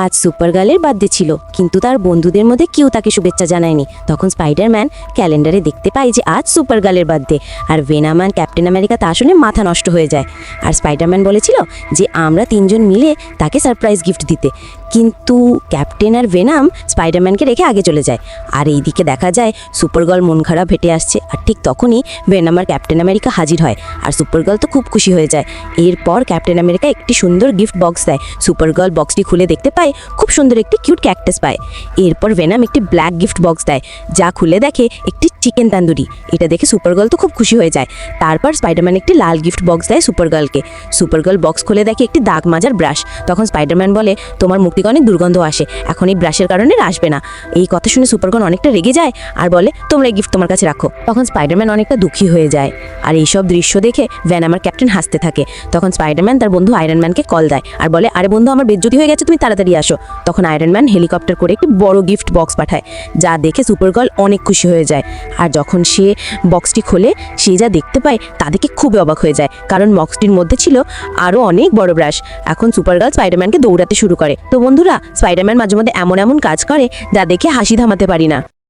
আজ সুপারগার্লের বার্থডে ছিল, কিন্তু তার বন্ধুদের মধ্যে কেউ তাকে শুভেচ্ছা জানায়নি। তখন স্পাইডারম্যান ক্যালেন্ডারে দেখতে পায় যে আজ সুপারগার্লের বার্থডে, আর ভেনাম আর ক্যাপ্টেন আমেরিকা তা শুনে মাথা নষ্ট হয়ে যায়। আর স্পাইডারম্যান বলেছিল যে আমরা তিনজন মিলে তাকে সারপ্রাইজ গিফট দিতে, কিন্তু ক্যাপ্টেন আর ভেনাম স্পাইডারম্যানকে রেখে আগে চলে যায়। আর এইদিকে দেখা যায় সুপারগার্ল মন খারাপ হেঁটে আসছে, আর ঠিক তখনই ভেনাম আর ক্যাপ্টেন আমেরিকা হাজির হয়। আর সুপারগার্ল তো খুব খুশি হয়ে যায়। এরপর ক্যাপ্টেন আমেরিকা একটি সুন্দর গিফট বক্স দেয়। সুপারগার্ল বক্সটি খুলে দেখতে পায় খুব সুন্দর একটি কিউট ক্যাকটাস পায়। এরপর ভেনাম একটি ব্ল্যাক গিফট বক্স দেয়, যা খুলে দেখে একটি চিকেন তান্দুরি। এটা দেখে সুপারগার্ল তো খুব খুশি হয়ে যায়। তারপর স্পাইডারম্যান একটি লাল গিফট বক্স দেয় সুপারগার্লকে। সুপারগার্ল বক্স খুলে দেখে একটি দাগ মাজার ব্রাশ। তখন স্পাইডারম্যান বলে, তোমার মুখ থেকে অনেক দুর্গন্ধ আসে, এখন এই ব্রাশের কারণে আসবে না। এই কথা শুনে সুপারগার্ল অনেকটা রেগে যায় আর বলে, তোমরা এই গিফট তোমার কাছে রাখো। তখন স্পাইডারম্যান অনেকটা দুঃখী হয়ে যায়। আর এইসব দৃশ্য দেখে ভেনাম আর ক্যাপ্টেন হাসতে থাকে। তখন স্পাইডারম্যান তার বন্ধু আয়রন ম্যানকে কল দেয় আর বলে, আরে বন্ধু, আমার বেজ্জতি হয়ে গেছে, তুমি তাড়াতাড়ি আসো। তখন আয়রন ম্যান হেলিকপ্টার করে একটি বড় গিফট বক্স পাঠায়, যা দেখে সুপারগার্ল অনেক খুশি হয়ে যায়। আর যখন সে বক্সটি খোলে, সে যা দেখতে পায় তা দেখে খুবই অবাক হয়ে যায়, কারণ বক্সটির মধ্যে ছিল আরও অনেক বড় ব্রাশ। এখন সুপারগার্ল স্পাইডারম্যানকে দৌড়াতে শুরু করে। তো বন্ধুরা, স্পাইডারম্যান মাঝে মধ্যে এমন এমন কাজ করে যা দেখে হাসি থামাতে পারি না।